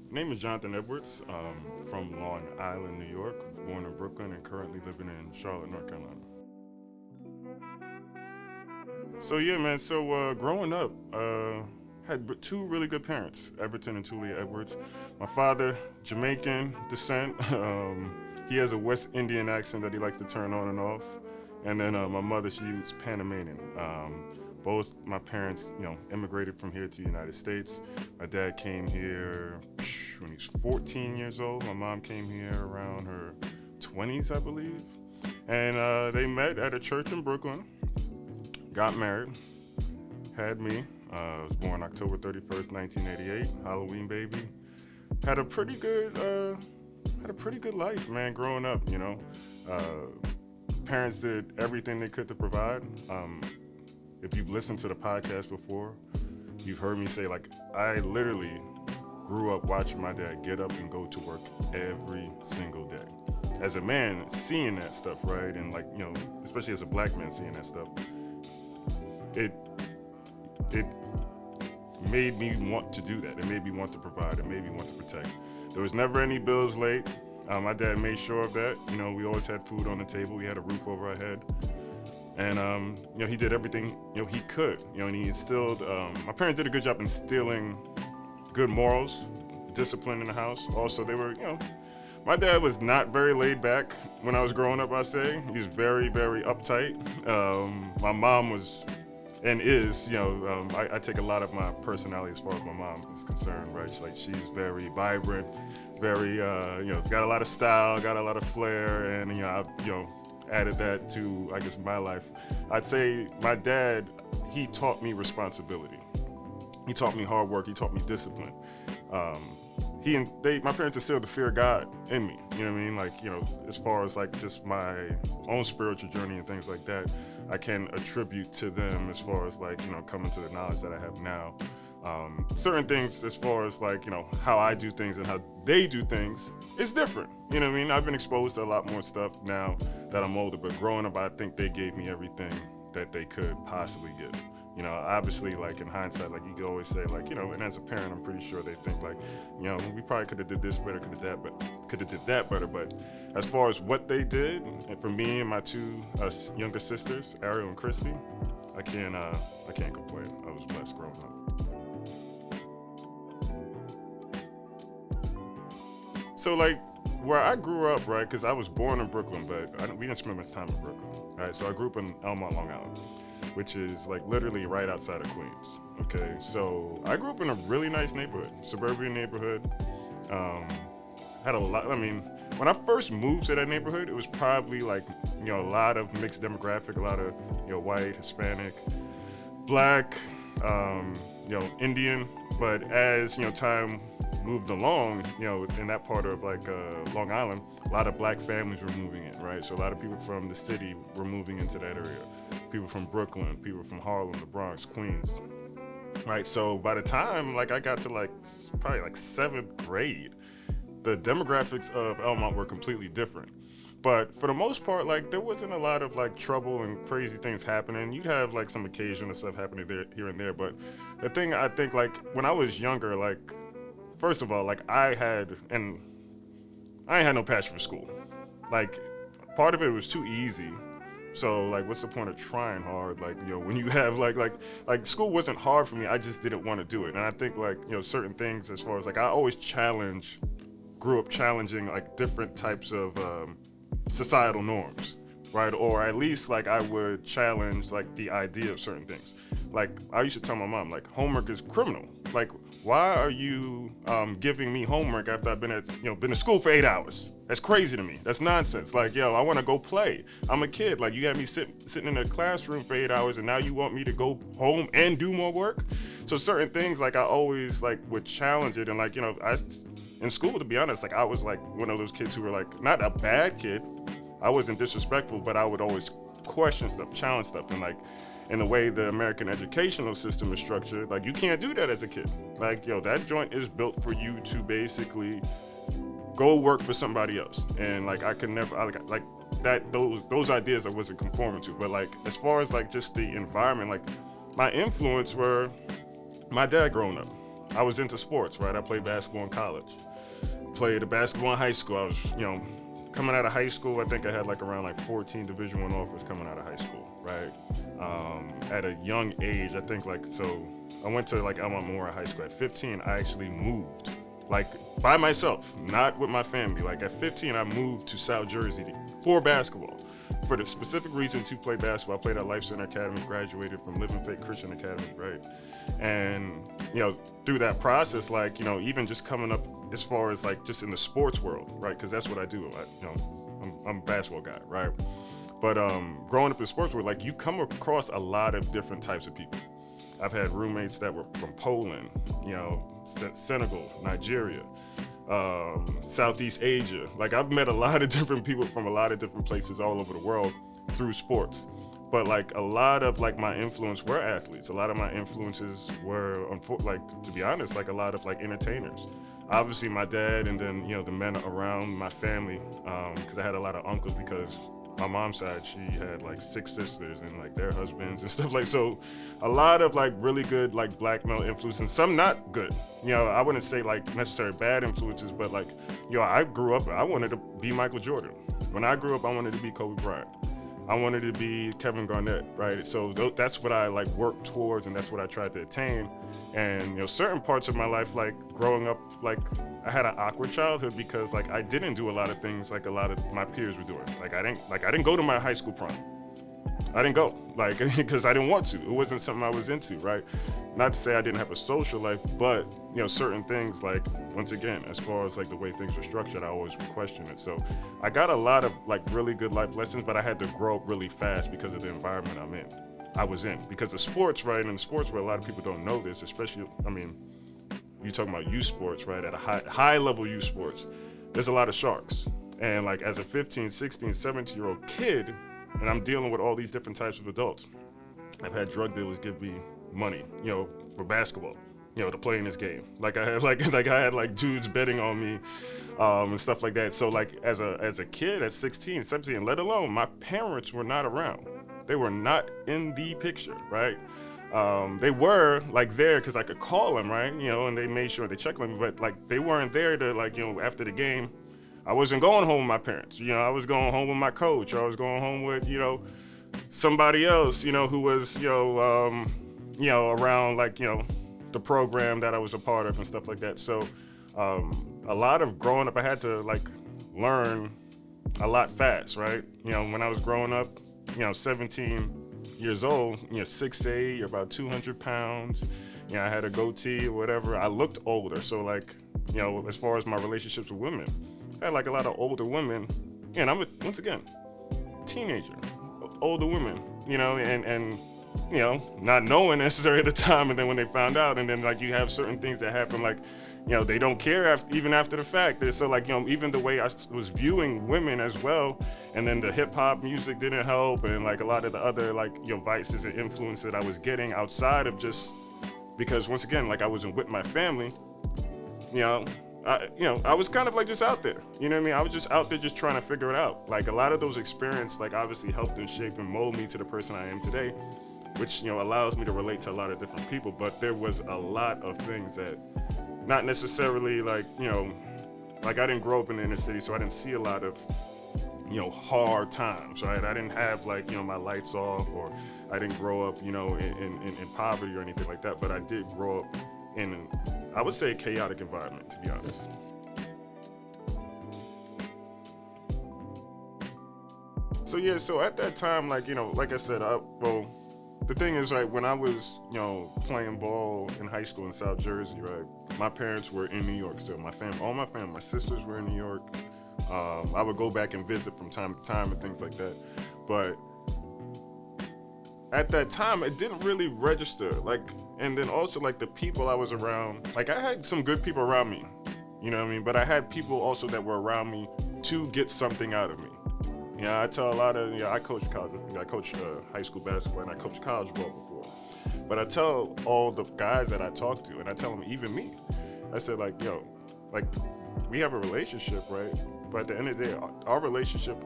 Name is Jonathan Edwards, from Long Island, New York. Born in Brooklyn and currently living in Charlotte, North Carolina. So yeah, man. So growing up, had two really good parents, Everton and Tulia Edwards. My father, Jamaican descent. He has a West Indian accent that he likes to turn on and off. And then my mother, she was Panamanian. Both my parents, immigrated from here to the United States. My dad came here when he was 14 years old. My mom came here around her 20s, I believe. And they met at a church in Brooklyn, got married, had me. I was born October 31st, 1988, Halloween baby. Had a pretty good life, man, growing up, Parents did everything they could to provide. If you've listened to the podcast before, you've heard me say, like, I literally grew up watching my dad get up and go to work every single day. As a man, seeing that stuff, right? And especially as a black man seeing that stuff, it made me want to do that. It made me want to provide. It made me want to protect. There was never any bills late. My dad made sure of that. We always had food on the table. We had a roof over our head. And, he did everything, he could, and he instilled, my parents did a good job instilling good morals, discipline in the house. Also, they were, my dad was not very laid back when I was growing up, I say. He was very, very uptight. My mom was, and is, I take a lot of my personality as far as my mom is concerned, right? She's very vibrant, very, it's got a lot of style, got a lot of flair, and, added that to, I guess, my life. I'd say my dad, he taught me responsibility. He taught me hard work. He taught me discipline. My parents instilled the fear of God in me. You know what I mean? As far as just my own spiritual journey and things like that, I can attribute to them as far as coming to the knowledge that I have now. Certain things as far as how I do things and how they do things is different. You know what I mean? I've been exposed to a lot more stuff now that I'm older, but growing up, I think they gave me everything that they could possibly give. Obviously, in hindsight, you could always say, and as a parent, I'm pretty sure they think, we probably could have did this better, could have did that better. But as far as what they did, and for me and my two younger sisters, Ariel and Christy, I can't complain. I was blessed growing up. So, where I grew up, right, because I was born in Brooklyn, but we didn't spend much time in Brooklyn, right? So I grew up in Elmont, Long Island, which is, literally right outside of Queens, okay? So I grew up in a really nice neighborhood, suburban neighborhood. Had a lot, when I first moved to that neighborhood, it was probably, a lot of mixed demographic, a lot of, white, Hispanic, black, Indian. But as, time moved along, in that part of Long Island, a lot of black families were moving in, right? So a lot of people from the city were moving into that area. People from Brooklyn, people from Harlem, the Bronx, Queens, right? So by the time I got to probably 7th grade, the demographics of Elmont were completely different. But for the most part, there wasn't a lot of trouble and crazy things happening. You'd have some occasional stuff happening there, here and there. But the thing I think when I was younger, first of all, I ain't had no passion for school. Part of it was too easy. So, what's the point of trying hard? When you have, school wasn't hard for me. I just didn't want to do it. And I think, certain things as far as, I always grew up challenging, different types of societal norms, right? Or at least, I would challenge, the idea of certain things. I used to tell my mom, homework is criminal. Why are you giving me homework after I've been to school for 8 hours? That's crazy to me. That's nonsense. I want to go play. I'm a kid. You had me sitting in a classroom for 8 hours, and now you want me to go home and do more work? So certain things, I always, would challenge it. And, in school, to be honest, I was, one of those kids who were, not a bad kid. I wasn't disrespectful, but I would always question stuff, challenge stuff. And, in the way the American educational system is structured, you can't do that as a kid. That joint is built for you to basically go work for somebody else. And I could never, those ideas I wasn't conforming to. But as far as just the environment, my influence were my dad growing up. I was into sports, right? I played basketball in college, played basketball in high school. I was, coming out of high school, I think I had like around like 14 Division I offers coming out of high school, right? At a young age, I think so I went to like Elmont Memorial High School. At 15, I actually moved, like by myself, not with my family. Like at 15, I moved to South Jersey for basketball, for the specific reason to play basketball. I played at Life Center Academy, graduated from Living Faith Christian Academy, right? And, through that process, like, even just coming up as far as like just in the sports world, right? Because that's what I do. I'm a basketball guy, right? But growing up in the sports world, like you come across a lot of different types of people. I've had roommates that were from Poland, Senegal, Nigeria, Southeast Asia. Like I've met a lot of different people from a lot of different places all over the world through sports. But like a lot of like my influence were athletes. A lot of my influences were, like, to be honest, like a lot of like entertainers. Obviously my dad, and then, the men around my family, because I had a lot of uncles, because my mom's side, she had like 6 sisters and like their husbands and stuff like, so a lot of like really good like black male influence, and some not good. I wouldn't say like necessarily bad influences, but like, I grew up, I wanted to be Michael Jordan. When I grew up, I wanted to be Kobe Bryant. I wanted to be Kevin Garnett, right? So that's what I like worked towards, and that's what I tried to attain. And certain parts of my life, like growing up, like I had an awkward childhood because like I didn't do a lot of things like a lot of my peers were doing. Like I didn't go to my high school prom. I didn't go, like, because I didn't want to. It wasn't something I was into, right? Not to say I didn't have a social life, but certain things, like, once again, as far as like the way things were structured, I always would question it. So I got a lot of like really good life lessons, but I had to grow up really fast because of the environment I was in. Because of sports, right? And in sports, where a lot of people don't know this, especially, you're talking about youth sports, right? At a high level youth sports, there's a lot of sharks. And like as a 15, 16, 17-year-old kid, and I'm dealing with all these different types of adults. I've had drug dealers give me money, for basketball, to play in this game. Like I had like dudes betting on me, and stuff like that. So like as a kid at 16, 17, let alone my parents were not around. They were not in the picture, right? They were like there because I could call them, right? And they made sure they checked on me, but like they weren't there to like, after the game. I wasn't going home with my parents. I was going home with my coach. Or I was going home with, somebody else, who was, around like, the program that I was a part of and stuff like that. So a lot of growing up, I had to like learn a lot fast, right? When I was growing up, 17 years old, 6'8", about 200 pounds. I had a goatee or whatever. I looked older. So like, as far as my relationships with women, I had like a lot of older women, and I'm once again, teenager, older women, and not knowing necessarily at the time, and then when they found out, and then like you have certain things that happen, like, they don't care even after the fact. So like, even the way I was viewing women as well, and then the hip hop music didn't help, and like a lot of the other like, vices and influence that I was getting outside of just, because once again, like I wasn't with my family, I was kind of like just out there, I was just out there just trying to figure it out. Like a lot of those experiences, like obviously helped and shape and mold me to the person I am today, which, allows me to relate to a lot of different people. But there was a lot of things that not necessarily like, like I didn't grow up in the inner city, so I didn't see a lot of, hard times, right? I didn't have like, my lights off, or I didn't grow up, in poverty or anything like that. But I did grow up in, I would say, a chaotic environment, to be honest. So yeah, so at that time, like, like I said, the thing is, right, when I was, playing ball in high school in South Jersey, right, my parents were in New York still. All my family, my sisters were in New York. I would go back and visit from time to time and things like that. But at that time, it didn't really register. Like, and then also like the people I was around, like I had some good people around me, but I had people also that were around me to get something out of me. I tell a lot of, I coached college, I coached high school basketball, and I coached college ball before. But I tell all the guys that I talk to, and I tell them, even me, I said like, like we have a relationship, right? But at the end of the day, our relationship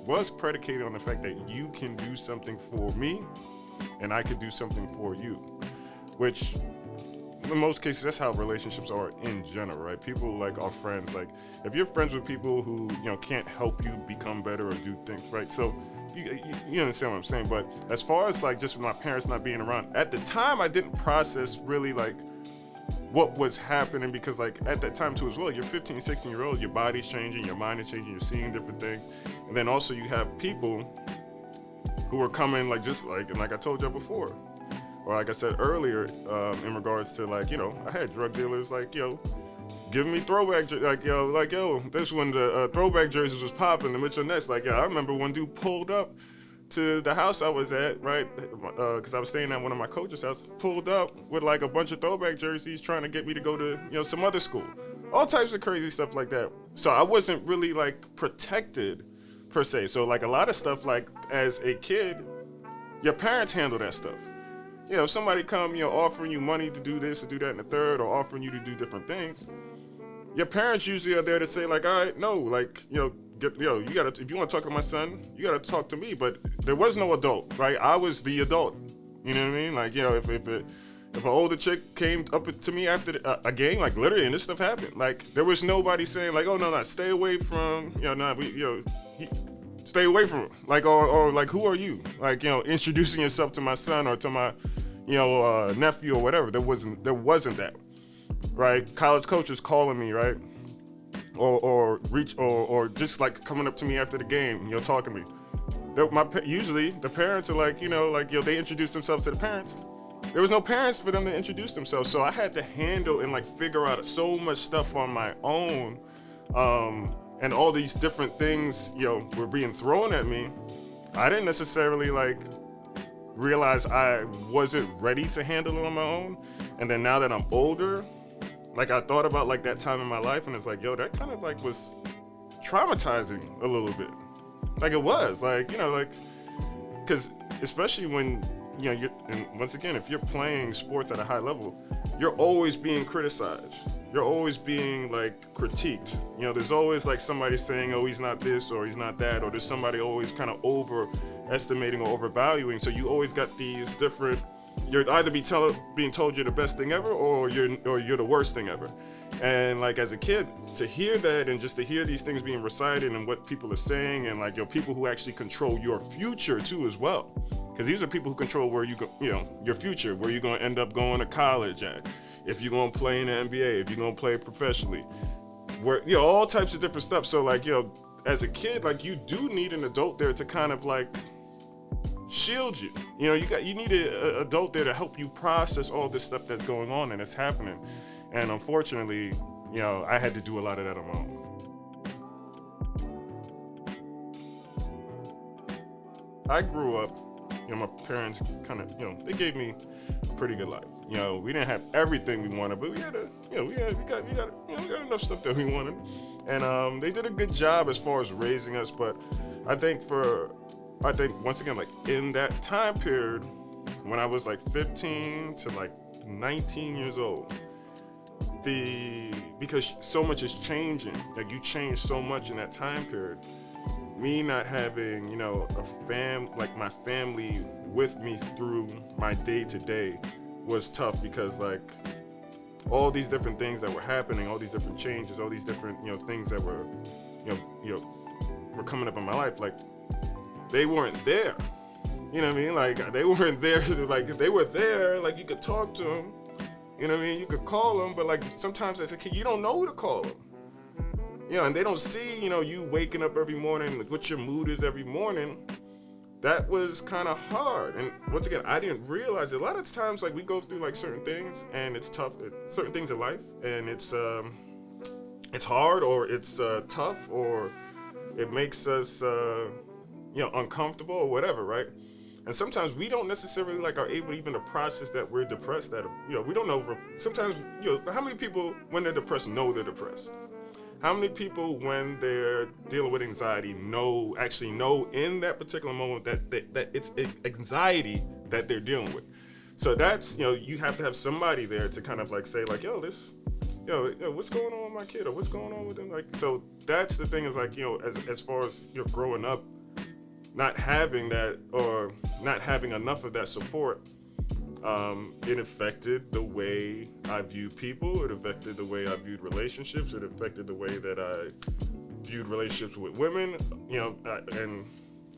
was predicated on the fact that you can do something for me and I could do something for you, which in most cases, that's how relationships are in general, right? People like are friends. Like if you're friends with people who, can't help you become better or do things, right? So you understand what I'm saying. But as far as like just with my parents not being around, at the time I didn't process really like what was happening, because like at that time too as well, you're 15, 16-year-old, your body's changing, your mind is changing, you're seeing different things. And then also you have people who are coming like just like, and like I told you before, or like I said earlier, in regards to like, I had drug dealers like, giving me throwback, this when the throwback jerseys was popping, the Mitchell Ness, like, I remember one dude pulled up to the house I was at, right, because I was staying at one of my coach's house, pulled up with like a bunch of throwback jerseys trying to get me to go to, some other school. All types of crazy stuff like that. So I wasn't really like protected per se. So like a lot of stuff, like as a kid, your parents handle that stuff. If somebody come, offering you money to do this, to do that, and the third, or offering you to do different things, your parents usually are there to say like, all right, no, like, you gotta, if you want to talk to my son, you gotta talk to me. But there was no adult, right? I was the adult. You know what I mean? Like, if an older chick came up to me after a game, like literally, and this stuff happened, like there was nobody saying like, oh no, stay away from, stay away from her. Like, or like, who are you? Like, introducing yourself to my son or to my, nephew or whatever. There wasn't that, right? College coaches calling me, right? Or just like coming up to me after the game, talking to me. Usually the parents are like, they introduce themselves to the parents. There was no parents for them to introduce themselves, so I had to handle and like figure out so much stuff on my own, and all these different things, were being thrown at me. I didn't necessarily like realize I wasn't ready to handle it on my own. And then now that I'm older, like I thought about like that time in my life, and it's like, that kind of like was traumatizing a little bit. Like it was like, because especially when, and once again, if you're playing sports at a high level, you're always being criticized. You're always being like critiqued. There's always like somebody saying, oh, he's not this or he's not that, or there's somebody always kind of overestimating or overvaluing. So you always got these different, you're either being told you're the best thing ever, or you're the worst thing ever. And like as a kid, to hear that and just to hear these things being recited and what people are saying, and like people who actually control your future too as well. Because these are people who control where you go, your future, where you're going to end up going to college at, if you're going to play in the NBA, if you're going to play professionally, where, all types of different stuff. So like, as a kid, like you do need an adult there to kind of like shield you. You need an adult there to help you process all this stuff that's going on and it's happening. And unfortunately, I had to do a lot of that on my own. I grew up, my parents kind of, they gave me a pretty good life. We didn't have everything we wanted, but we had we got enough stuff that we wanted. And they did a good job as far as raising us. But I think once again, like in that time period, when I was like 15 to like 19 years old, because so much is changing, like you change so much in that time period. Me not having, my family with me through my day to day was tough, because like all these different things that were happening, all these different changes, all these different, things that were, were coming up in my life, like they weren't there. You know what I mean? Like they weren't there. Like they were there. Like you could talk to them. You know what I mean? You could call them, but like sometimes as a kid, you don't know who to call them. And they don't see, you waking up every morning, what your mood is every morning. That was kind of hard. And once again, I didn't realize it. A lot of times, like we go through like certain things and it's tough, certain things in life, and it's hard, or it's tough, or it makes us, uncomfortable or whatever, right? And sometimes we don't necessarily like are able even to process that we're depressed, that, we don't know. Sometimes, how many people when they're depressed know they're depressed? How many people, when they're dealing with anxiety, actually know in that particular moment that it's anxiety that they're dealing with? So that's, you have to have somebody there to kind of like say like, what's going on with my kid, or what's going on with them? Like, so that's the thing, is like, as far as you're growing up, not having that, or not having enough of that support, It affected the way I viewed people. It affected the way I viewed relationships. It affected the way that I viewed relationships with women,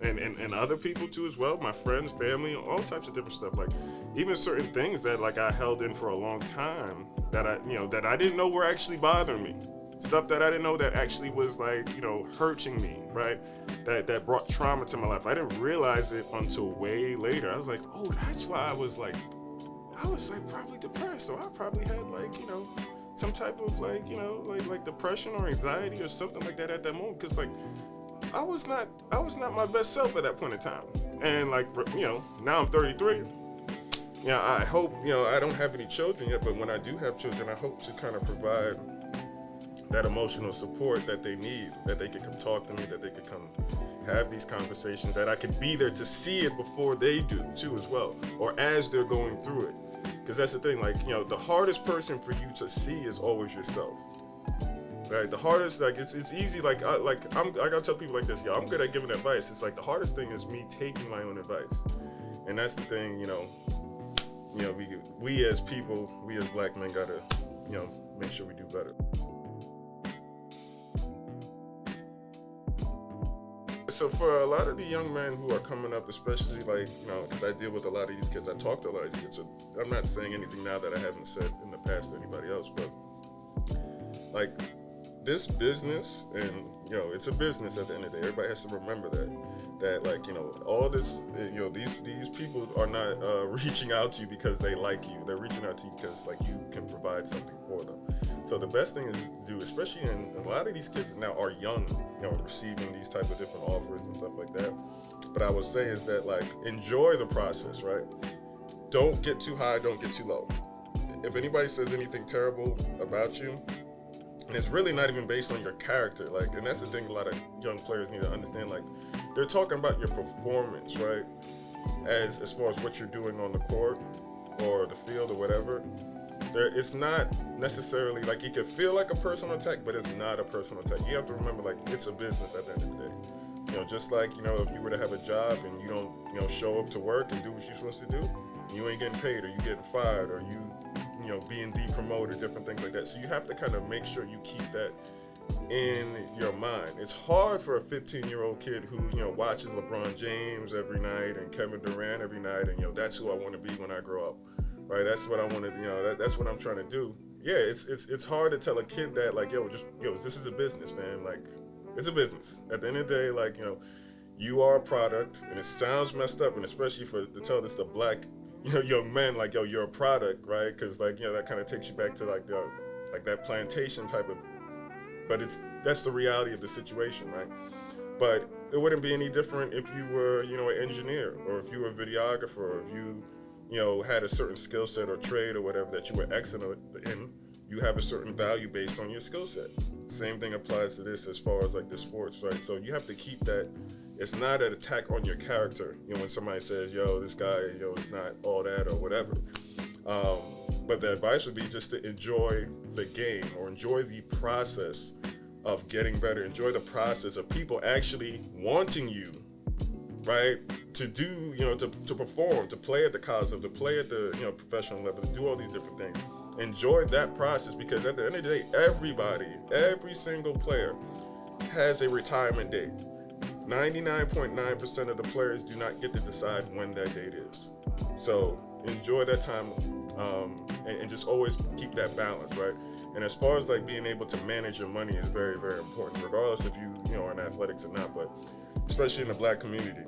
and other people too as well, my friends, family, all types of different stuff. Like even certain things that like I held in for a long time that I didn't know were actually bothering me. Stuff that I didn't know that actually was like, hurting me, right? That brought trauma to my life. I didn't realize it until way later. I was like, oh, that's why I was like probably depressed. So I probably had like, some type of like depression or anxiety or something like that at that moment. Cause like, I was not my best self at that point in time. And like, now I'm 33. I hope, I don't have any children yet, but when I do have children, I hope to kind of provide that emotional support that they need, that they can come talk to me, that they could come have these conversations, that I could be there to see it before they do too as well, or as they're going through it. Because that's the thing, like, the hardest person for you to see is always yourself. Right? The hardest, like, it's easy, I gotta tell people like this, I'm good at giving advice. It's like the hardest thing is me taking my own advice. And that's the thing, we as people, we as black men gotta, make sure we do better. So for a lot of the young men who are coming up, especially because I deal with a lot of these kids, I talk to a lot of these kids, so I'm not saying anything now that I haven't said in the past to anybody else, but like this business, and it's a business at the end of the day. Everybody has to remember that like, all this, these people are not reaching out to you because they like you. They're reaching out to you because like you can provide something for them. So the best thing is to do, especially in a lot of these kids now are young, receiving these type of different offers and stuff like that. But I would say is that like, enjoy the process, right? Don't get too high, don't get too low. If anybody says anything terrible about you, and it's really not even based on your character, like, and that's the thing a lot of young players need to understand, like, they're talking about your performance, right? As far as what you're doing on the court or the field or whatever. It's not necessarily, like, it could feel like a personal attack, but it's not a personal attack. You have to remember, like, it's a business at the end of the day. Just like, if you were to have a job and you don't, show up to work and do what you're supposed to do, you ain't getting paid, or you getting fired, or you being depromoted, different things like that. So you have to kind of make sure you keep that in your mind. It's hard for a 15-year-old kid who, watches LeBron James every night and Kevin Durant every night, and, that's who I want to be when I grow up, right? That's what I want to, that's what I'm trying to do. Yeah, it's hard to tell a kid that, like, this is a business, man. Like, it's a business. At the end of the day, like, you are a product, and it sounds messed up, and especially to tell this to black young men, like, you're a product, right? Because, like, that kind of takes you back to, like, that plantation type of, but that's the reality of the situation, right? But it wouldn't be any different if you were, an engineer, or if you were a videographer, or if you, had a certain skill set or trade or whatever that you were excellent in. You have a certain value based on your skill set. Same thing applies to this as far as, like, the sports, right? So you have to keep that. It's not an attack on your character, when somebody says, this guy, is not all that or whatever. But the advice would be just to enjoy the game, or enjoy the process of getting better. Enjoy the process of people actually wanting you, right? To do, to perform, to play at the college level, to play at the, professional level, to do all these different things. Enjoy that process, because at the end of the day, every single player has a retirement date. 99.9% of the players do not get to decide when that date is. So enjoy that time, and just always keep that balance, right? And as far as, like, being able to manage your money is very, very important, regardless if you are in athletics or not. But especially in the black community,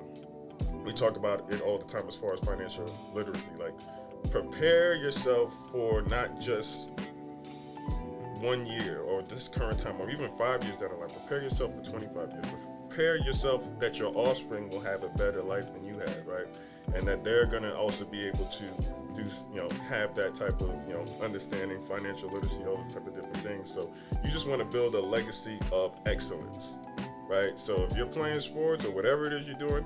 we talk about it all the time as far as financial literacy. Like, prepare yourself for not just 1 year or this current time, or even 5 years down the line. Prepare yourself for 25 years. Prepare yourself that your offspring will have a better life than you had, right? And that they're gonna also be able to do, have that type of, understanding, financial literacy, all those type of different things. So you just want to build a legacy of excellence, right? So if you're playing sports or whatever it is you're doing,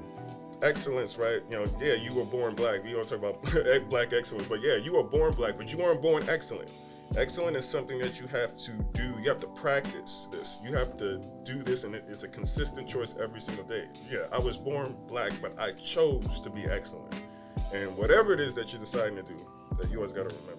excellence, right? You were born black. We don't talk about black excellence, but yeah, you were born black, but you weren't born excellent. Excellent is something that you have to do. You have to practice this. You have to do this, and it's a consistent choice every single day. Yeah, I was born black, but I chose to be excellent. And whatever it is that you're deciding to do, that you always got to remember